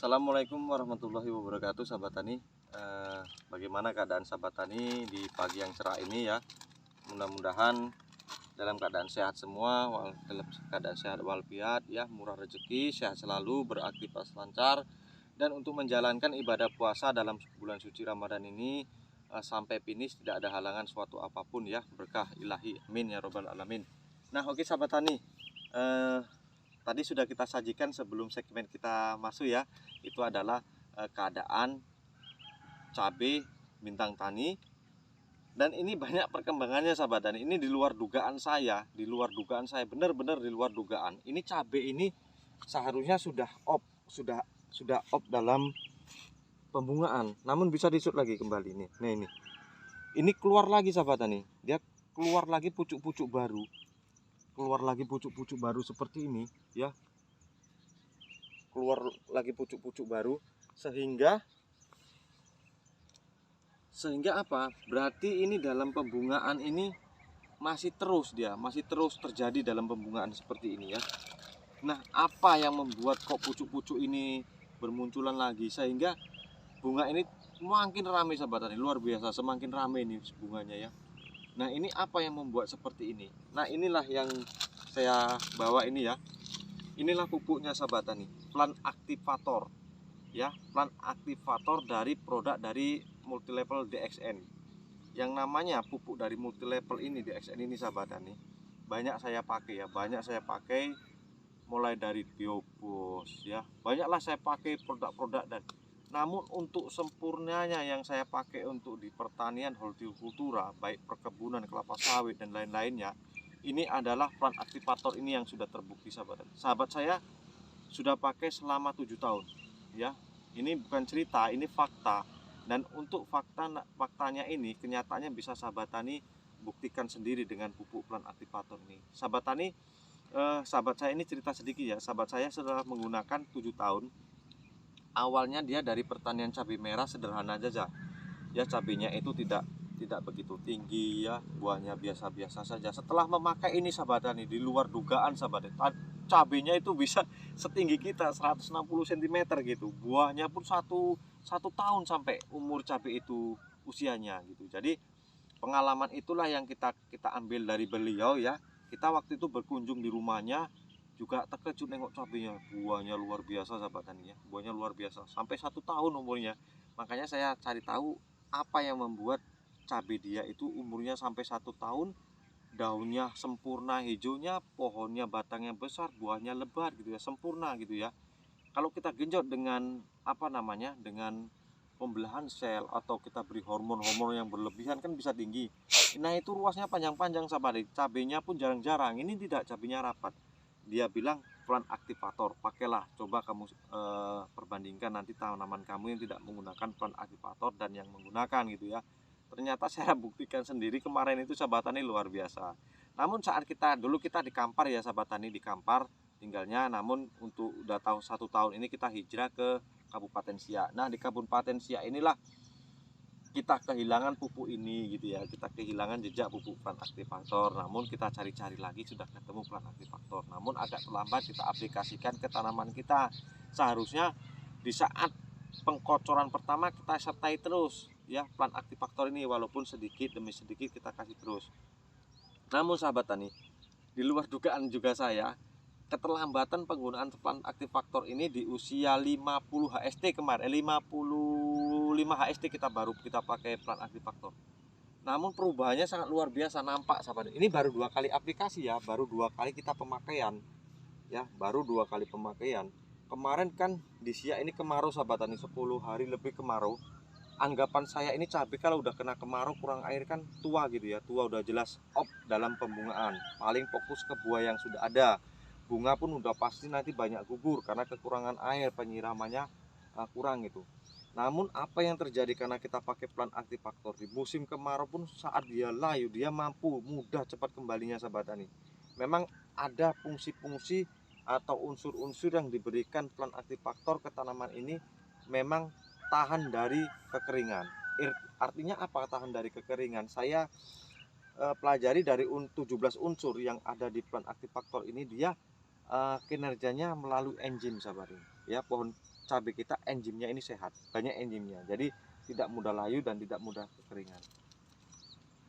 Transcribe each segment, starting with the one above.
Assalamualaikum warahmatullahi wabarakatuh, sahabat tani. Bagaimana keadaan sahabat tani di pagi yang cerah ini ya? Mudah-mudahan dalam keadaan sehat semua, dalam keadaan sehat walafiat ya, murah rezeki, sehat selalu, beraktivitas lancar, dan untuk menjalankan ibadah puasa dalam bulan suci Ramadan ini sampai finish tidak ada halangan suatu apapun ya, berkah ilahi, amin ya robbal alamin. Nah, oke sahabat tani, tadi sudah kita sajikan sebelum segmen kita masuk ya, itu adalah keadaan cabai bintang tani. Dan ini banyak perkembangannya sahabat tani. Ini di luar dugaan saya, benar-benar di luar dugaan. Ini cabai ini seharusnya sudah off dalam pembungaan, namun bisa disut lagi kembali nih. Nah ini keluar lagi sahabat tani. Dia keluar lagi pucuk-pucuk baru. Seperti ini ya, keluar lagi pucuk-pucuk baru, sehingga apa? Berarti ini dalam pembungaan ini masih terus terjadi dalam pembungaan seperti ini ya. Nah, apa yang membuat kok pucuk-pucuk ini bermunculan lagi sehingga bunga ini makin ramai sahabat tani, luar biasa, semakin ramai ini bunganya ya. Nah, ini apa yang membuat seperti ini? Nah, inilah yang saya bawa ini ya. Inilah pupuknya sahabat tani, Plant Activator ya, Plant Activator dari produk dari Multilevel DXN. Yang namanya pupuk dari Multilevel ini, DXN ini sahabat tani, banyak saya pakai mulai dari Biobos ya, banyaklah saya pakai produk-produk. Dan namun untuk sempurnanya yang saya pakai untuk di pertanian hortikultura, baik perkebunan kelapa sawit dan lain-lainnya, ini adalah Plant Activator ini yang sudah terbukti sahabat saya sudah pakai selama 7 tahun ya. Ini bukan cerita, ini fakta. Dan untuk faktanya ini, kenyataannya bisa sahabat tani buktikan sendiri dengan pupuk Plant Activator ini. Sahabat tani, sahabat saya ini cerita sedikit ya. Sahabat saya setelah menggunakan 7 tahun, awalnya dia dari pertanian cabai merah sederhana saja ya, cabainya itu tidak begitu tinggi ya, buahnya biasa-biasa saja. Setelah memakai ini sahabat tani, di luar dugaan sahabat, cabainya itu bisa setinggi kita 160 cm gitu, buahnya pun satu tahun sampai umur cabai itu usianya gitu. Jadi pengalaman itulah yang kita ambil dari beliau ya. Kita waktu itu berkunjung di rumahnya juga terkejut nengok cabainya, buahnya luar biasa sahabat tani ya, buahnya luar biasa sampai 1 tahun umurnya. Makanya saya cari tahu apa yang membuat cabai dia itu umurnya sampai 1 tahun, daunnya sempurna hijaunya, pohonnya batangnya besar, buahnya lebat gitu ya, sempurna gitu ya. Kalau kita genjot dengan dengan pembelahan sel atau kita beri hormon-hormon yang berlebihan kan bisa tinggi. Nah, itu ruasnya panjang-panjang sahabat. Cabainya pun jarang-jarang. Ini tidak, cabainya rapat. Dia bilang Plant Activator, pakailah, coba kamu perbandingkan nanti tanaman kamu yang tidak menggunakan Plant Activator dan yang menggunakan gitu ya. Ternyata saya buktikan sendiri kemarin itu sahabat tani luar biasa. Namun saat dulu kita di Kampar ya sahabat tani, di Kampar tinggalnya. Namun untuk udah tahu 1 tahun ini kita hijrah ke Kabupaten Siak. Nah, di Kabupaten Siak inilah kita kehilangan pupuk ini gitu ya, kita kehilangan jejak pupuk Plant Activator. Namun kita cari-cari lagi sudah ketemu Plant Activator, namun agak terlambat kita aplikasikan ke tanaman kita. Seharusnya di saat pengkocoran pertama kita sertai terus ya Plant Activator ini, walaupun sedikit demi sedikit kita kasih terus. Namun sahabat tani, di luar dugaan juga saya, keterlambatan penggunaan Plant Activator ini di usia 50 HST kemarin, 55 HST kita pakai Plant Activator. Namun perubahannya sangat luar biasa nampak sahabat. Ini baru 2 kali aplikasi ya, baru 2 kali kita pemakaian ya, baru 2 kali pemakaian. Kemarin kan di Siak ini kemarau sahabat tani, 10 hari lebih kemarau. Anggapan saya ini cabai kalau udah kena kemarau kurang air kan tua gitu ya, tua, udah jelas off dalam pembungaan, paling fokus ke buah yang sudah ada. Bunga pun udah pasti nanti banyak gugur karena kekurangan air, penyiramannya kurang gitu. Namun apa yang terjadi karena kita pakai Plant Activator di musim kemarau pun, saat dia layu dia mampu mudah cepat kembalinya sahabat tani. Memang ada fungsi-fungsi atau unsur-unsur yang diberikan Plant Activator ke tanaman ini, memang tahan dari kekeringan. Artinya apa tahan dari kekeringan? Saya pelajari dari 17 unsur yang ada di Plant Activator ini, dia kinerjanya melalui enzim sahabat ya. Pohon cabai kita enzimnya ini sehat, banyak enzimnya, jadi tidak mudah layu dan tidak mudah kekeringan.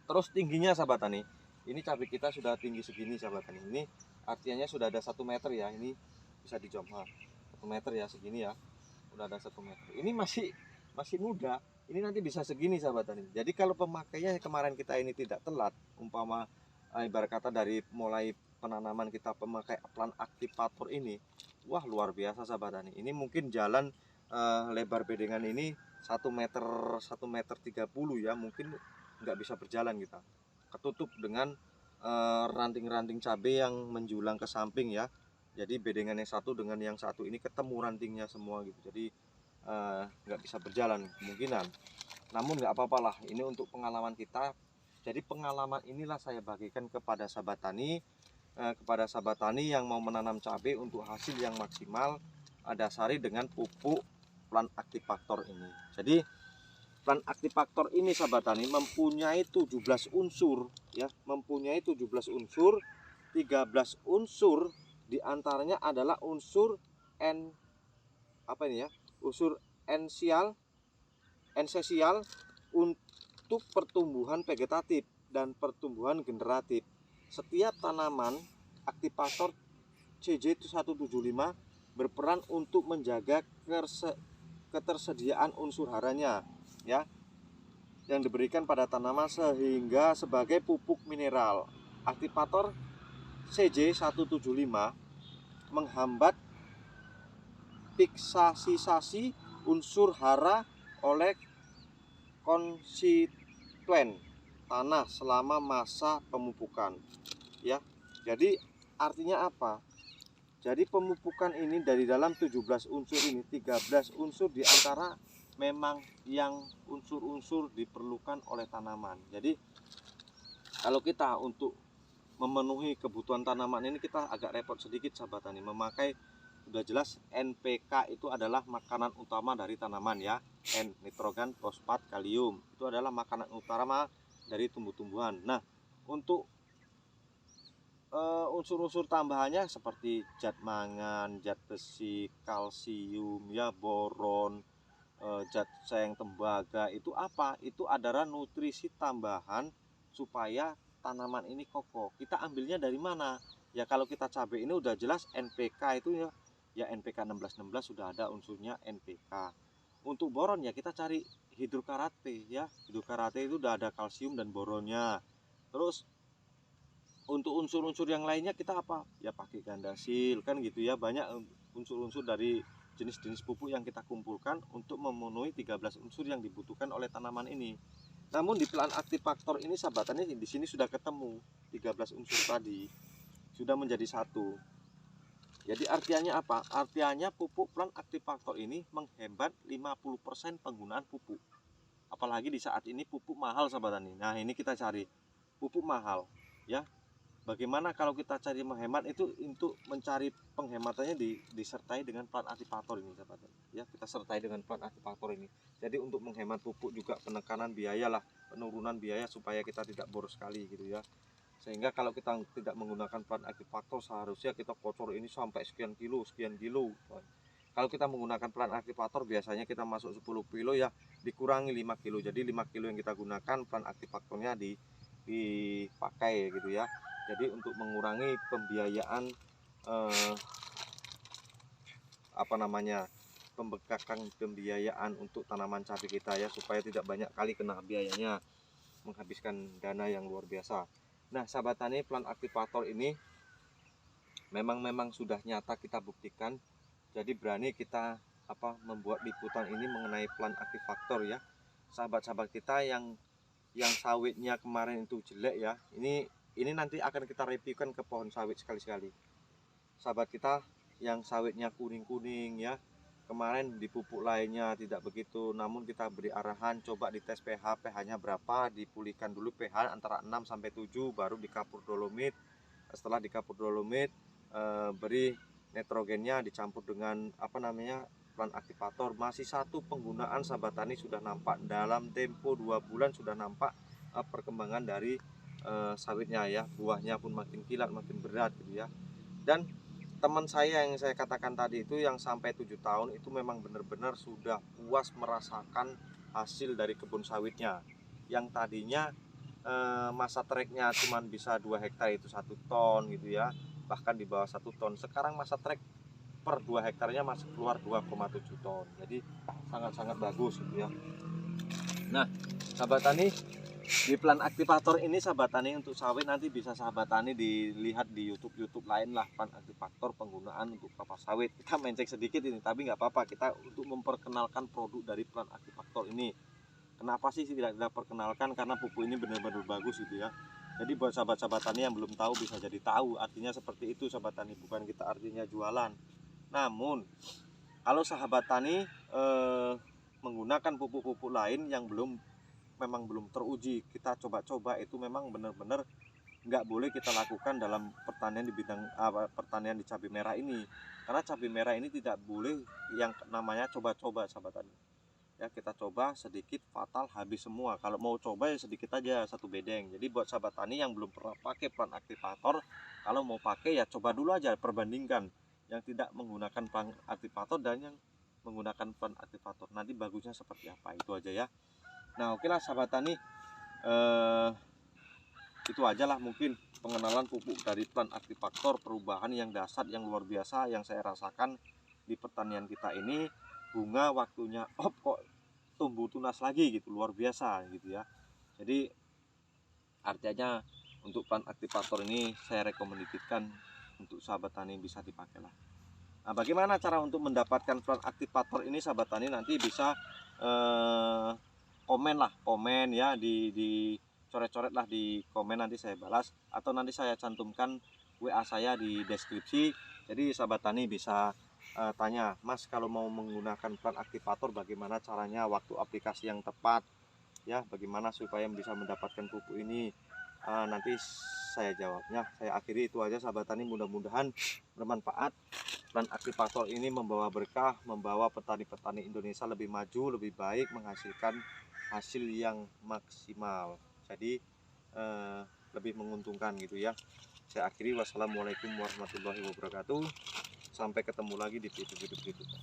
Terus tingginya sahabat tani, ini cabai kita sudah tinggi segini sahabat tani. Ini artinya sudah ada 1 meter ya, ini bisa dijom 1 meter ya, segini ya, udah ada 1 meter. Ini masih muda, ini nanti bisa segini sahabat tani. Jadi kalau pemakaiannya kemarin kita ini tidak telat, umpama ibarat kata dari mulai penanaman kita pemakai plant aktivator ini, wah luar biasa sahabat tani. Ini mungkin jalan lebar bedengan ini 1 meter 1,30 meter ya, mungkin nggak bisa berjalan kita, ketutup dengan ranting-ranting cabai yang menjulang ke samping ya. Jadi bedengan yang satu dengan yang satu ini ketemu rantingnya semua gitu, jadi nggak bisa berjalan kemungkinan. Namun nggak apa-apa lah, ini untuk pengalaman kita. Jadi pengalaman inilah saya bagikan kepada sahabat tani, yang mau menanam cabai untuk hasil yang maksimal, dasari dengan pupuk plant aktivator ini. Jadi plant aktivator ini sahabat tani mempunyai 17 unsur ya, mempunyai 17 unsur. 13 unsur diantaranya adalah unsur unsur esensial untuk pertumbuhan vegetatif dan pertumbuhan generatif. Setiap tanaman aktivator CJ175 berperan untuk menjaga ketersediaan unsur haranya ya, yang diberikan pada tanaman sehingga sebagai pupuk mineral. Aktivator CJ175 menghambat fiksasi unsur hara oleh konstituen tanah selama masa pemupukan ya. Jadi artinya apa? Jadi pemupukan ini dari dalam 17 unsur ini, 13 unsur diantara memang yang unsur-unsur diperlukan oleh tanaman. Jadi kalau kita untuk memenuhi kebutuhan tanaman ini kita agak repot sedikit sahabat tani, memakai sudah jelas NPK itu adalah makanan utama dari tanaman ya. N, nitrogen, fosfat, kalium, itu adalah makanan utama dari tumbuh-tumbuhan. Nah, untuk unsur-unsur tambahannya seperti zat mangan, zat besi, kalsium ya, boron, zat seng, tembaga, itu apa? Itu adalah nutrisi tambahan supaya tanaman ini kokoh. Kita ambilnya dari mana? Ya kalau kita cabai ini udah jelas NPK itu ya NPK 1616 sudah ada unsurnya NPK. Untuk boron ya kita cari hidrokarate ya. Hidrokarate itu udah ada kalsium dan boronnya. Terus untuk unsur-unsur yang lainnya kita apa? Ya pakai gandasil kan gitu ya. Banyak unsur-unsur dari jenis-jenis pupuk yang kita kumpulkan untuk memenuhi 13 unsur yang dibutuhkan oleh tanaman ini. Namun di plant aktivator ini sahabat tani di sini sudah ketemu 13 unsur tadi. Sudah menjadi satu. Jadi artinya apa? Artinya pupuk plant aktivator ini menghemat 50% penggunaan pupuk. Apalagi di saat ini pupuk mahal sahabat tani. Nah, ini kita cari pupuk mahal ya. Bagaimana kalau kita cari menghemat itu untuk mencari penghematannya disertai dengan plant aktivator ini sahabat ya, kita sertai dengan plant aktivator ini. Jadi untuk menghemat pupuk juga penekanan biaya lah, penurunan biaya supaya kita tidak boros sekali gitu ya. Sehingga kalau kita tidak menggunakan plant aktivator seharusnya kita kocor ini sampai sekian kilo. Kalau kita menggunakan plant aktivator biasanya kita masuk 10 kilo ya, dikurangi 5 kilo. Jadi 5 kilo yang kita gunakan plant aktivatornya dipakai gitu ya. Jadi untuk mengurangi pembiayaan pembengkakan pembiayaan untuk tanaman cabai kita ya, supaya tidak banyak kali kena biayanya, menghabiskan dana yang luar biasa. Nah sahabat tani, plant aktivator ini memang sudah nyata kita buktikan. Jadi berani kita membuat liputan ini mengenai plant aktivator ya. Sahabat-sahabat kita yang sawitnya kemarin itu jelek ya, ini nanti akan kita reviewkan ke pohon sawit sekali-sekali. Sahabat kita yang sawitnya kuning-kuning ya, kemarin di pupuk lainnya tidak begitu, namun kita beri arahan coba dites pH-nya berapa, dipulihkan dulu pH antara 6 sampai 7, baru dikapur dolomit. Setelah dikapur dolomit, beri nitrogennya dicampur dengan plant aktivator. Masih satu penggunaan sahabat tani sudah nampak dalam tempo 2 bulan sudah nampak perkembangan dari sawitnya ya, buahnya pun makin kilat, makin berat gitu ya. Dan teman saya yang saya katakan tadi itu yang sampai 7 tahun itu memang benar-benar sudah puas merasakan hasil dari kebun sawitnya. Yang tadinya masa treknya cuma bisa 2 hektar itu 1 ton gitu ya, bahkan di bawah 1 ton. Sekarang masa trek per 2 hektarnya masih keluar 2,7 ton. Jadi sangat-sangat bagus gitu ya. Nah, sahabat tani, di plant aktivator ini sahabat tani untuk sawit nanti bisa sahabat tani dilihat di YouTube lain lah, plant aktivator penggunaan untuk kelapa sawit. Kita mencek sedikit ini, tapi nggak apa-apa, kita untuk memperkenalkan produk dari plant aktivator ini. Kenapa sih tidak perkenalkan? Karena pupuk ini benar-benar bagus gitu ya. Jadi buat sahabat-sahabat tani yang belum tahu bisa jadi tahu. Artinya seperti itu sahabat tani, bukan kita artinya jualan. Namun kalau sahabat tani menggunakan pupuk-pupuk lain yang memang belum teruji, kita coba-coba, itu memang benar-benar nggak boleh kita lakukan dalam pertanian di bidang pertanian di cabai merah ini. Karena cabai merah ini tidak boleh yang namanya coba-coba sahabat tani. Ya, kita coba sedikit fatal habis semua. Kalau mau coba ya sedikit aja, 1 bedeng. Jadi buat sahabat tani yang belum pernah pakai plant aktivator, kalau mau pakai ya coba dulu aja, perbandingkan yang tidak menggunakan plant aktivator dan yang menggunakan plant aktivator, nanti bagusnya seperti apa, itu aja ya. Nah, oke lah sahabat tani, itu aja lah mungkin pengenalan pupuk dari plant aktivator, perubahan yang dasar yang luar biasa yang saya rasakan di pertanian kita ini. Bunga waktunya kok tumbuh tunas lagi gitu, luar biasa gitu ya. Jadi artinya untuk plant aktivator ini saya rekomendasikan untuk sahabat tani bisa dipakai lah. Nah, bagaimana cara untuk mendapatkan plant aktivator ini sahabat tani? Nanti bisa komen ya, di coret-coret lah di komen, nanti saya balas, atau nanti saya cantumkan WA saya di deskripsi. Jadi sahabat tani bisa tanya, Mas kalau mau menggunakan plant aktivator bagaimana caranya, waktu aplikasi yang tepat ya, bagaimana supaya bisa mendapatkan pupuk ini. Nanti saya jawabnya. Saya akhiri itu aja sahabat tani, mudah-mudahan bermanfaat. Plant aktivator ini membawa berkah, membawa petani-petani Indonesia lebih maju, lebih baik, menghasilkan hasil yang maksimal. Jadi lebih menguntungkan gitu ya. Saya akhiri, wassalamualaikum warahmatullahi wabarakatuh. Sampai ketemu lagi di video berikutnya.